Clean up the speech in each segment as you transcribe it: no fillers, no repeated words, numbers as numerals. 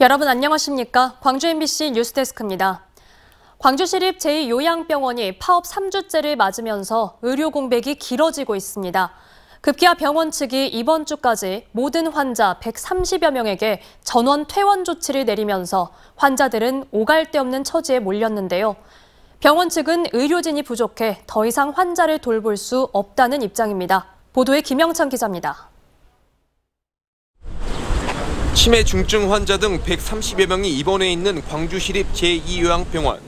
여러분 안녕하십니까? 광주 MBC 뉴스데스크입니다. 광주시립 제2요양병원이 파업 3주째를 맞으면서 의료 공백이 길어지고 있습니다. 급기야 병원 측이 이번 주까지 모든 환자 130여 명에게 전원 퇴원 조치를 내리면서 환자들은 오갈 데 없는 처지에 몰렸는데요. 병원 측은 의료진이 부족해 더 이상 환자를 돌볼 수 없다는 입장입니다. 보도에 김영찬 기자입니다. 치매 중증 환자 등 130여 명이 입원해 있는 광주시립 제2요양병원.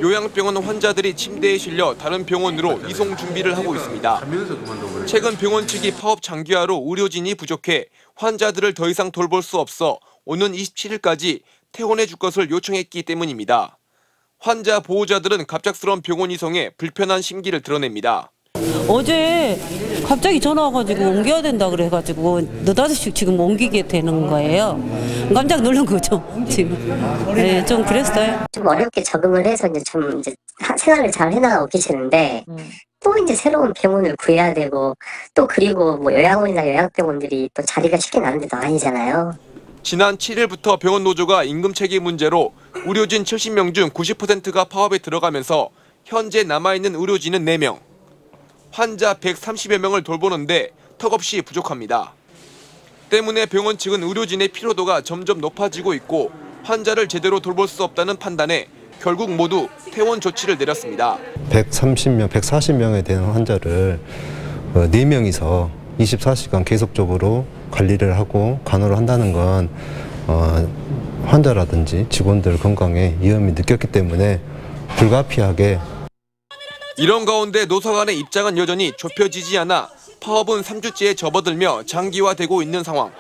요양병원 환자들이 침대에 실려 다른 병원으로 이송 준비를 하고 있습니다. 최근 병원 측이 파업 장기화로 의료진이 부족해 환자들을 더 이상 돌볼 수 없어 오는 27일까지 퇴원해 줄 것을 요청했기 때문입니다. 환자 보호자들은 갑작스러운 병원 이송에 불편한 심기를 드러냅니다. 어제 갑자기 전화 와가지고 옮겨야 된다 그래가지고 너다섯씩 지금 옮기게 되는 거예요. 깜짝 놀란 거죠 지금. 네, 좀 그랬어요. 좀 어렵게 적응을 해서 이제 생활을 잘 해나가고 계시는데 또 이제 새로운 병원을 구해야 되고 또 그리고 뭐 요양원이나 요양병원들이 또 자리가 쉽게 나는 데도 아니잖아요. 지난 7일부터 병원 노조가 임금 체계 문제로 의료진 70명 중 90%가 파업에 들어가면서 현재 남아있는 의료진은 4명. 환자 130여 명을 돌보는데 턱없이 부족합니다. 때문에 병원 측은 의료진의 피로도가 점점 높아지고 있고 환자를 제대로 돌볼 수 없다는 판단에 결국 모두 퇴원 조치를 내렸습니다. 130명, 140명에 대한 환자를 4명이서 24시간 계속적으로 관리를 하고 간호를 한다는 건 환자라든지 직원들 건강에 위험이 느꼈기 때문에 불가피하게. 이런 가운데 노사 간의 입장은 여전히 좁혀지지 않아 파업은 3주째에 접어들며 장기화되고 있는 상황.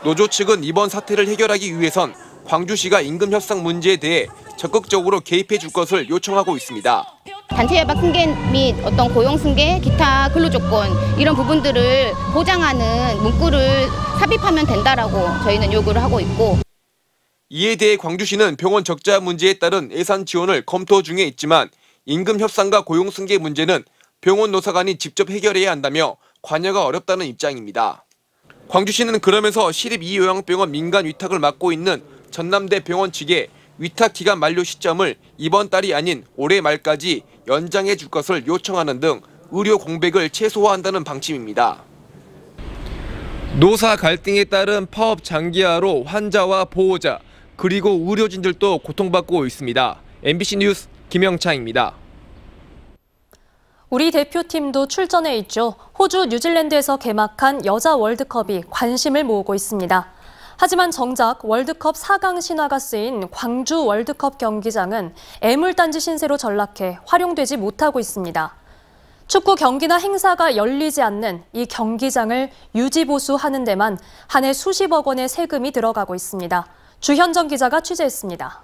노조 측은 이번 사태를 해결하기 위해선 광주시가 임금 협상 문제에 대해 적극적으로 개입해 줄 것을 요청하고 있습니다. 단체 협약 승계 및 어떤 고용 승계, 기타 근로 조건 이런 부분들을 보장하는 문구를 삽입하면 된다라고 저희는 요구를 하고 있고. 이에 대해 광주시는 병원 적자 문제에 따른 예산 지원을 검토 중에 있지만 임금 협상과 고용 승계 문제는 병원 노사 간이 직접 해결해야 한다며 관여가 어렵다는 입장입니다. 광주시는 그러면서 시립 2요양병원 민간 위탁을 맡고 있는 전남대 병원 측에 위탁 기간 만료 시점을 이번 달이 아닌 올해 말까지 연장해 줄 것을 요청하는 등 의료 공백을 최소화한다는 방침입니다. 노사 갈등에 따른 파업 장기화로 환자와 보호자 그리고 의료진들도 고통받고 있습니다. MBC 뉴스 김영창입니다. 우리 대표팀도 출전해 있죠. 호주, 뉴질랜드에서 개막한 여자 월드컵이 관심을 모으고 있습니다. 하지만 정작 월드컵 4강 신화가 쓰인 광주 월드컵 경기장은 애물단지 신세로 전락해 활용되지 못하고 있습니다. 축구 경기나 행사가 열리지 않는 이 경기장을 유지보수하는 데만 한 해 수십억 원의 세금이 들어가고 있습니다. 주현정 기자가 취재했습니다.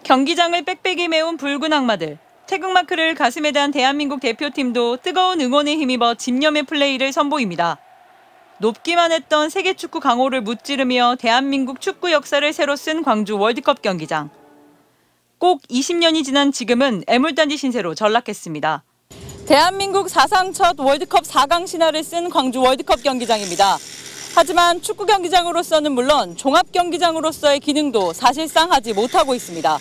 경기장을 빽빽이 메운 붉은 악마들. 태극마크를 가슴에 단 대한민국 대표팀도 뜨거운 응원에 힘입어 집념의 플레이를 선보입니다. 높기만 했던 세계축구 강호를 무찌르며 대한민국 축구 역사를 새로 쓴 광주 월드컵 경기장. 꼭 20년이 지난 지금은 애물단지 신세로 전락했습니다. 대한민국 사상 첫 월드컵 4강 신화를 쓴 광주 월드컵 경기장입니다. 하지만 축구 경기장으로서는 물론 종합 경기장으로서의 기능도 사실상 하지 못하고 있습니다.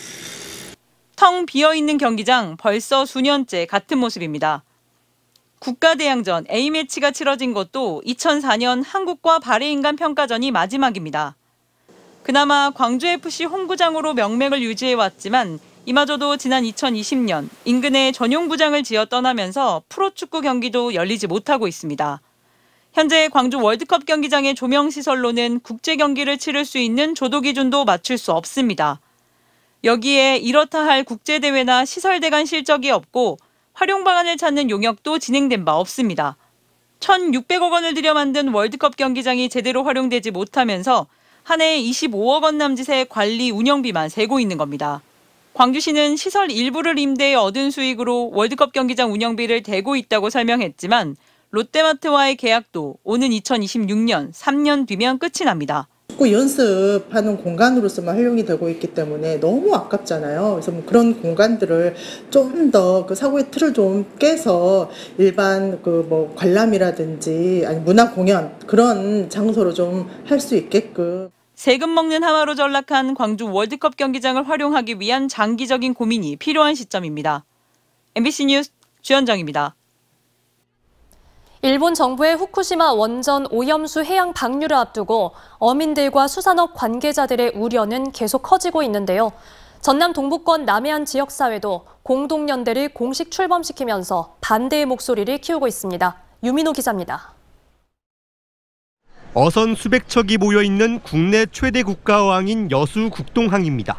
텅 비어있는 경기장 벌써 수년째 같은 모습입니다. 국가대항전 A매치가 치러진 것도 2004년 한국과 바레인 간 평가전이 마지막입니다. 그나마 광주FC 홈구장으로 명맥을 유지해왔지만 이마저도 지난 2020년 인근에 전용구장을 지어 떠나면서 프로축구 경기도 열리지 못하고 있습니다. 현재 광주 월드컵 경기장의 조명시설로는 국제 경기를 치를 수 있는 조도 기준도 맞출 수 없습니다. 여기에 이렇다 할 국제대회나 시설대 간 실적이 없고 활용 방안을 찾는 용역도 진행된 바 없습니다. 1,600억 원을 들여 만든 월드컵 경기장이 제대로 활용되지 못하면서 한 해에 25억 원 남짓의 관리 운영비만 세고 있는 겁니다. 광주시는 시설 일부를 임대해 얻은 수익으로 월드컵 경기장 운영비를 대고 있다고 설명했지만 롯데마트와의 계약도 오는 2026년 3년 뒤면 끝이 납니다. 축구 연습하는 공간으로서만 활용이 되고 있기 때문에 너무 아깝잖아요. 그래서 뭐 그런 공간들을 좀 더 그 사고의 틀을 좀 깨서 일반 그 뭐 관람이라든지 아니 문화 공연 그런 장소로 좀 할 수 있게끔. 세금 먹는 하마로 전락한 광주 월드컵 경기장을 활용하기 위한 장기적인 고민이 필요한 시점입니다. MBC 뉴스 주현정입니다. 일본 정부의 후쿠시마 원전 오염수 해양 방류를 앞두고 어민들과 수산업 관계자들의 우려는 계속 커지고 있는데요. 전남 동부권 남해안 지역사회도 공동연대를 공식 출범시키면서 반대의 목소리를 키우고 있습니다. 유민호 기자입니다. 어선 수백 척이 모여있는 국내 최대 국가어항인 여수 국동항입니다.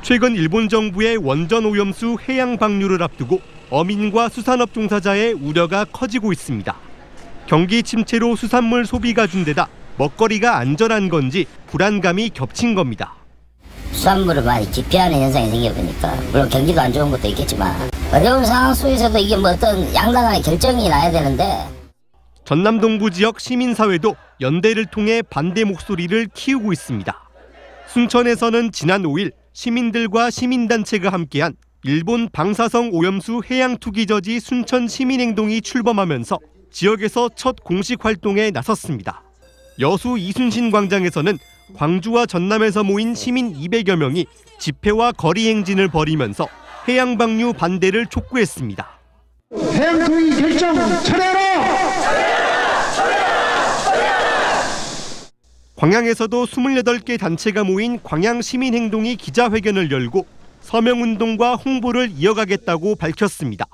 최근 일본 정부의 원전 오염수 해양 방류를 앞두고 어민과 수산업 종사자의 우려가 커지고 있습니다. 경기 침체로 수산물 소비가 준데다 먹거리가 안전한 건지 불안감이 겹친 겁니다. 수산물을 많이 기피하는 현상이 생겨보니까 물론 경기도 안 좋은 것도 있겠지만 어려운 상황 속에서도 이게 뭐 어떤 양당간의 결정이 나야 되는데 전남 동부 지역 시민사회도 연대를 통해 반대 목소리를 키우고 있습니다. 순천에서는 지난 5일 시민들과 시민단체가 함께한 일본 방사성 오염수 해양 투기 저지 순천 시민행동이 출범하면서 지역에서 첫 공식 활동에 나섰습니다. 여수 이순신 광장에서는 광주와 전남에서 모인 시민 200여 명이 집회와 거리 행진을 벌이면서 해양 방류 반대를 촉구했습니다. 해양 투기 결정 철회하라! 광양에서도 28개 단체가 모인 광양시민행동이 기자회견을 열고 서명운동과 홍보를 이어가겠다고 밝혔습니다.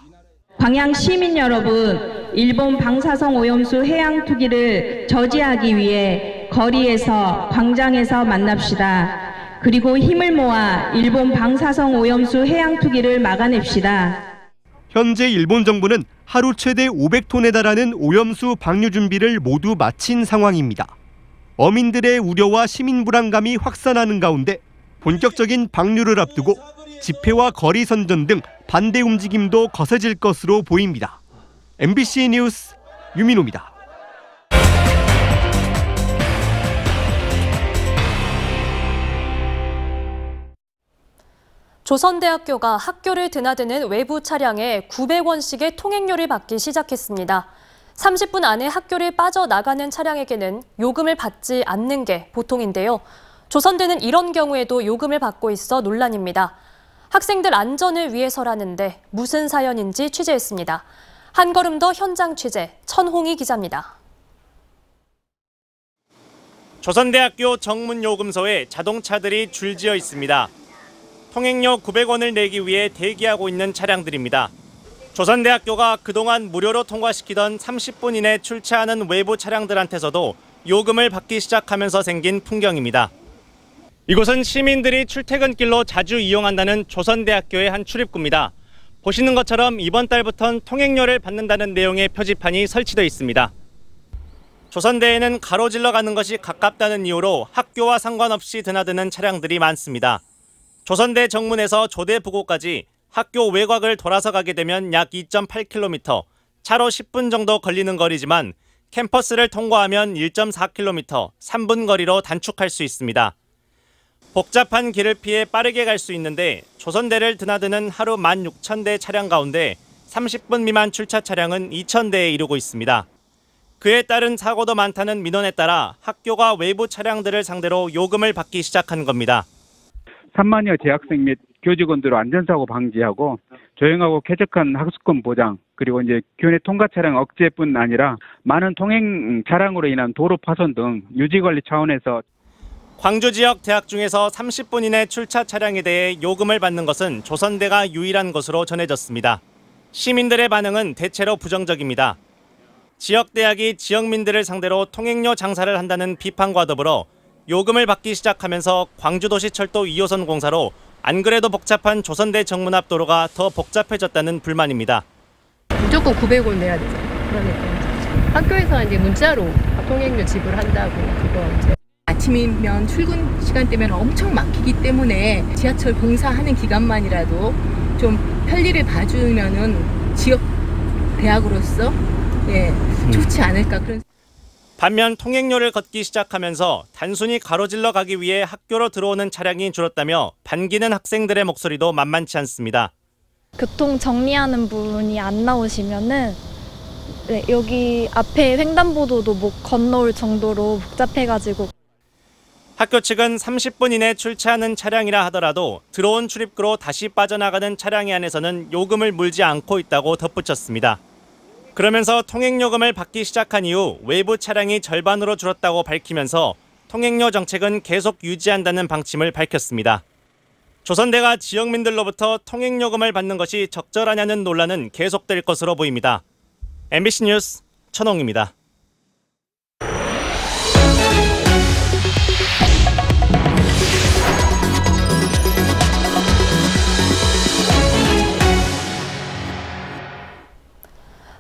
광양 시민 여러분, 일본 방사성 오염수 해양 투기를 저지하기 위해 거리에서 광장에서 만납시다. 그리고 힘을 모아 일본 방사성 오염수 해양 투기를 막아냅시다. 현재 일본 정부는 하루 최대 500톤에 달하는 오염수 방류 준비를 모두 마친 상황입니다. 어민들의 우려와 시민 불안감이 확산하는 가운데 본격적인 방류를 앞두고 집회와 거리 선전 등 반대 움직임도 거세질 것으로 보입니다. MBC 뉴스 유민호입니다. 조선대학교가 학교를 드나드는 외부 차량에 900원씩의 통행료를 받기 시작했습니다. 30분 안에 학교를 빠져나가는 차량에게는 요금을 받지 않는 게 보통인데요. 조선대는 이런 경우에도 요금을 받고 있어 논란입니다. 학생들 안전을 위해서라는데 무슨 사연인지 취재했습니다. 한 걸음 더 현장 취재, 천홍희 기자입니다. 조선대학교 정문요금소에 자동차들이 줄지어 있습니다. 통행료 900원을 내기 위해 대기하고 있는 차량들입니다. 조선대학교가 그동안 무료로 통과시키던 30분 이내 출차하는 외부 차량들한테서도 요금을 받기 시작하면서 생긴 풍경입니다. 이곳은 시민들이 출퇴근길로 자주 이용한다는 조선대학교의 한 출입구입니다. 보시는 것처럼 이번 달부터는 통행료를 받는다는 내용의 표지판이 설치되어 있습니다. 조선대에는 가로질러 가는 것이 가깝다는 이유로 학교와 상관없이 드나드는 차량들이 많습니다. 조선대 정문에서 조대 부고까지 학교 외곽을 돌아서 가게 되면 약 2.8km, 차로 10분 정도 걸리는 거리지만 캠퍼스를 통과하면 1.4km, 3분 거리로 단축할 수 있습니다. 복잡한 길을 피해 빠르게 갈 수 있는데 조선대를 드나드는 하루 16,000대 차량 가운데 30분 미만 출차 차량은 2,000대에 이르고 있습니다. 그에 따른 사고도 많다는 민원에 따라 학교가 외부 차량들을 상대로 요금을 받기 시작한 겁니다. 3만여 재학생 및 교직원들의 안전사고 방지하고 조용하고 쾌적한 학습권 보장, 그리고 이제 교내 통과 차량 억제뿐 아니라 많은 통행 차량으로 인한 도로 파손 등 유지관리 차원에서 광주 지역 대학 중에서 30분 이내 출차 차량에 대해 요금을 받는 것은 조선대가 유일한 것으로 전해졌습니다. 시민들의 반응은 대체로 부정적입니다. 지역 대학이 지역민들을 상대로 통행료 장사를 한다는 비판과 더불어 요금을 받기 시작하면서 광주도시철도 2호선 공사로 안 그래도 복잡한 조선대 정문 앞 도로가 더 복잡해졌다는 불만입니다. 무조건 900원 내야 되잖아요. 그러니까 학교에서 이제 문자로 통행료 지불한다고 그거 이제 아침이면 출근 시간대면 엄청 막히기 때문에 지하철 공사하는 기간만이라도 좀 편리를 봐주면은 지역 대학으로서 좋지 않을까 그런. 반면 통행료를 걷기 시작하면서 단순히 가로질러 가기 위해 학교로 들어오는 차량이 줄었다며 반기는 학생들의 목소리도 만만치 않습니다. 교통 정리하는 분이 안 나오시면은 여기 앞에 횡단보도도 못 건너올 정도로 복잡해가지고. 학교 측은 30분 이내 출차하는 차량이라 하더라도 들어온 출입구로 다시 빠져나가는 차량에 한해서는 요금을 물지 않고 있다고 덧붙였습니다. 그러면서 통행요금을 받기 시작한 이후 외부 차량이 절반으로 줄었다고 밝히면서 통행료 정책은 계속 유지한다는 방침을 밝혔습니다. 조선대가 지역민들로부터 통행요금을 받는 것이 적절하냐는 논란은 계속될 것으로 보입니다. MBC 뉴스 천홍입니다.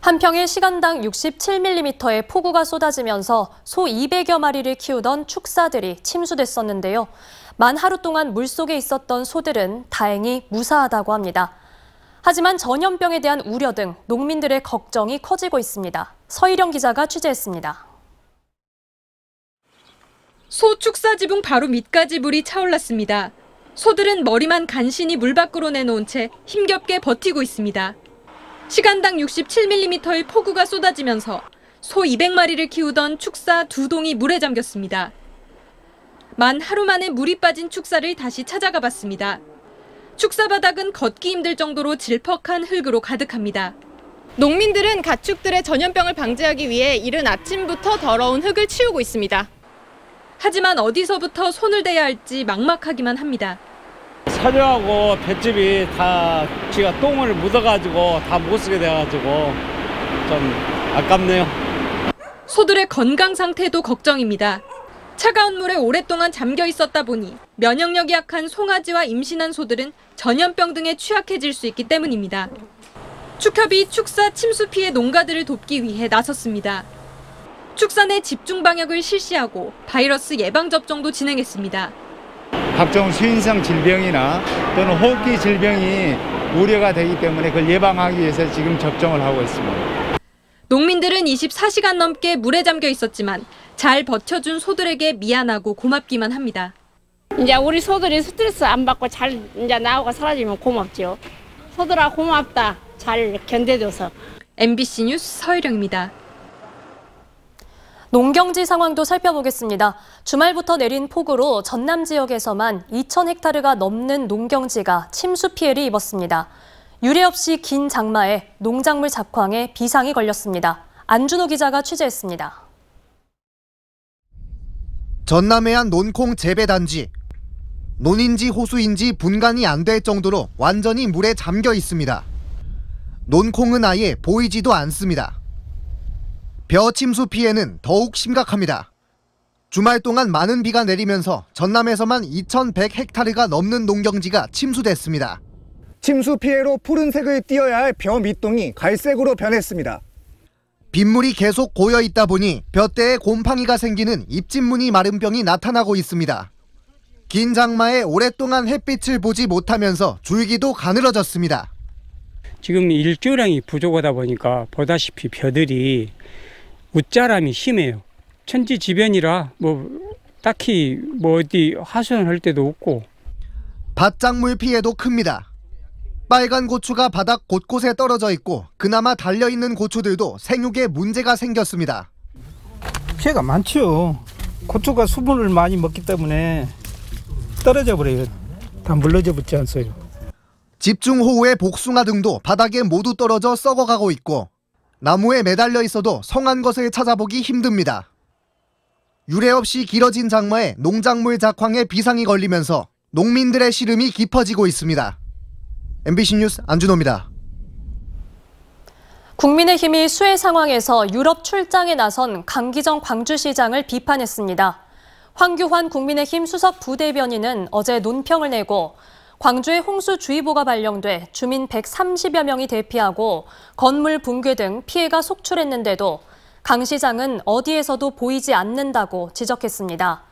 한평에 시간당 67mm의 폭우가 쏟아지면서 소 200여 마리를 키우던 축사들이 침수됐었는데요. 만 하루 동안 물속에 있었던 소들은 다행히 무사하다고 합니다. 하지만 전염병에 대한 우려 등 농민들의 걱정이 커지고 있습니다. 서희령 기자가 취재했습니다. 소 축사 지붕 바로 밑까지 물이 차올랐습니다. 소들은 머리만 간신히 물 밖으로 내놓은 채 힘겹게 버티고 있습니다. 시간당 67mm의 폭우가 쏟아지면서 소 200마리를 키우던 축사 2동이 물에 잠겼습니다. 만 하루 만에 물이 빠진 축사를 다시 찾아가 봤습니다. 축사 바닥은 걷기 힘들 정도로 질퍽한 흙으로 가득합니다. 농민들은 가축들의 전염병을 방지하기 위해 이른 아침부터 더러운 흙을 치우고 있습니다. 하지만 어디서부터 손을 대야 할지 막막하기만 합니다. 사료하고 볏짚이 다 지가 똥을 묻어가지고 다 못 쓰게 돼가지고 좀 아깝네요. 소들의 건강 상태도 걱정입니다. 차가운 물에 오랫동안 잠겨 있었다 보니 면역력이 약한 송아지와 임신한 소들은 전염병 등에 취약해질 수 있기 때문입니다. 축협이 축사 침수 피해 농가들을 돕기 위해 나섰습니다. 축사 내 집중 방역을 실시하고 바이러스 예방 접종도 진행했습니다. 각종 수인성 질병이나 또는 호흡기 질병이 우려가 되기 때문에 그걸 예방하기 위해서 지금 접종을 하고 있습니다. 농민들은 24시간 넘게 물에 잠겨 있었지만 잘 버텨준 소들에게 미안하고 고맙기만 합니다. 이제 우리 소들이 스트레스 안 받고 잘 이제 나오고 사라지면 고맙죠. 소들아 고맙다. 잘 견뎌줘서. MBC 뉴스 서희령입니다. 농경지 상황도 살펴보겠습니다. 주말부터 내린 폭우로 전남 지역에서만 2,000헥타르가 넘는 농경지가 침수 피해를 입었습니다. 유례 없이 긴 장마에 농작물 작황에 비상이 걸렸습니다. 안준호 기자가 취재했습니다. 전남의 한 논콩 재배단지. 논인지 호수인지 분간이 안 될 정도로 완전히 물에 잠겨 있습니다. 논콩은 아예 보이지도 않습니다. 벼 침수 피해는 더욱 심각합니다. 주말 동안 많은 비가 내리면서 전남에서만 2,100헥타르가 넘는 농경지가 침수됐습니다. 침수 피해로 푸른색을 띠어야 할 벼 밑동이 갈색으로 변했습니다. 빗물이 계속 고여 있다 보니 벼대에 곰팡이가 생기는 입진무늬 마른 병이 나타나고 있습니다. 긴 장마에 오랫동안 햇빛을 보지 못하면서 줄기도 가늘어졌습니다. 지금 일조량이 부족하다 보니까 보다시피 벼들이 웃자람이 심해요. 천지지변이라 딱히 어디 하소연할 데도 없고. 밭작물 피해도 큽니다. 빨간 고추가 바닥 곳곳에 떨어져 있고 그나마 달려있는 고추들도 생육에 문제가 생겼습니다. 피해가 많죠. 고추가 수분을 많이 먹기 때문에 떨어져 버려요. 다 물러져 붙지 않어요. 집중호우에 복숭아 등도 바닥에 모두 떨어져 썩어가고 있고 나무에 매달려 있어도 성한 것을 찾아보기 힘듭니다. 유례 없이 길어진 장마에 농작물 작황에 비상이 걸리면서 농민들의 시름이 깊어지고 있습니다. MBC 뉴스 안준호입니다. 국민의힘이 수해 상황에서 유럽 출장에 나선 강기정 광주시장을 비판했습니다. 황교안 국민의힘 수석 부대변인은 어제 논평을 내고 광주에 홍수주의보가 발령돼 주민 130여 명이 대피하고 건물 붕괴 등 피해가 속출했는데도 강 시장은 어디에서도 보이지 않는다고 지적했습니다.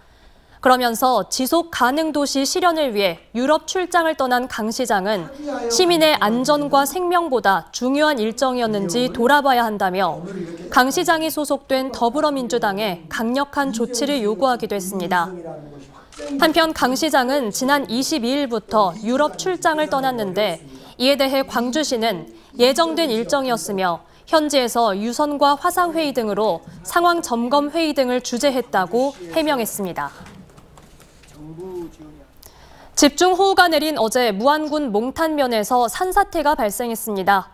그러면서 지속 가능 도시 실현을 위해 유럽 출장을 떠난 강 시장은 시민의 안전과 생명보다 중요한 일정이었는지 돌아봐야 한다며 강 시장이 소속된 더불어민주당에 강력한 조치를 요구하기도 했습니다. 한편 강 시장은 지난 22일부터 유럽 출장을 떠났는데 이에 대해 광주시는 예정된 일정이었으며 현지에서 유선과 화상회의 등으로 상황 점검 회의 등을 주재했다고 해명했습니다. 집중호우가 내린 어제 무안군 몽탄면에서 산사태가 발생했습니다.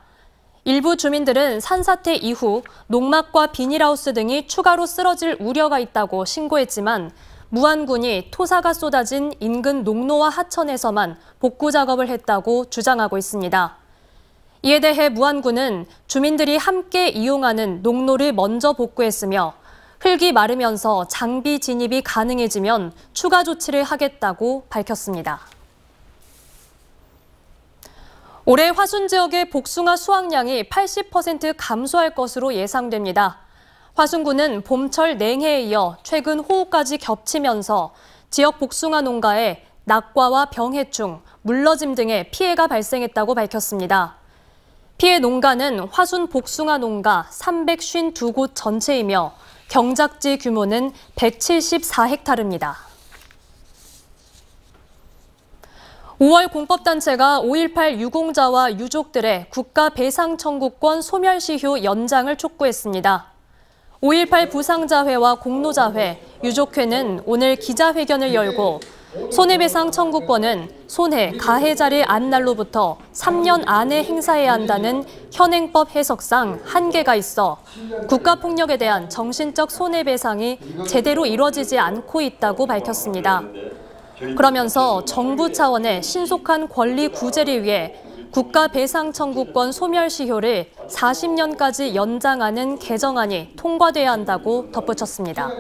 일부 주민들은 산사태 이후 농막과 비닐하우스 등이 추가로 쓰러질 우려가 있다고 신고했지만 무안군이 토사가 쏟아진 인근 농로와 하천에서만 복구 작업을 했다고 주장하고 있습니다. 이에 대해 무안군은 주민들이 함께 이용하는 농로를 먼저 복구했으며 흙이 마르면서 장비 진입이 가능해지면 추가 조치를 하겠다고 밝혔습니다. 올해 화순 지역의 복숭아 수확량이 80% 감소할 것으로 예상됩니다. 화순군은 봄철 냉해에 이어 최근 호우까지 겹치면서 지역 복숭아 농가에 낙과와 병해충, 물러짐 등의 피해가 발생했다고 밝혔습니다. 피해 농가는 화순 복숭아 농가 352곳 전체이며 경작지 규모는 174헥타르입니다. 5월 공법단체가 5.18 유공자와 유족들의 국가 배상 청구권 소멸시효 연장을 촉구했습니다. 5.18 부상자회와 공로자회, 유족회는 오늘 기자회견을 열고 손해배상 청구권은 손해, 가해자를 안 날로부터 3년 안에 행사해야 한다는 현행법 해석상 한계가 있어 국가폭력에 대한 정신적 손해배상이 제대로 이뤄지지 않고 있다고 밝혔습니다. 그러면서 정부 차원의 신속한 권리 구제를 위해 국가배상 청구권 소멸시효를 40년까지 연장하는 개정안이 통과돼야 한다고 덧붙였습니다.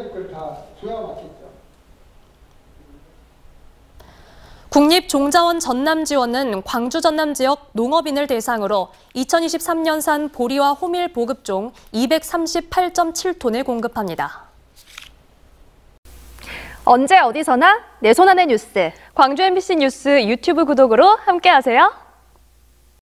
국립종자원 전남지원은 광주 전남 지역 농업인을 대상으로 2023년산 보리와 호밀 보급종 238.7톤을 공급합니다. 언제 어디서나 내 손 안의 뉴스. 광주 MBC 뉴스 유튜브 구독으로 함께하세요.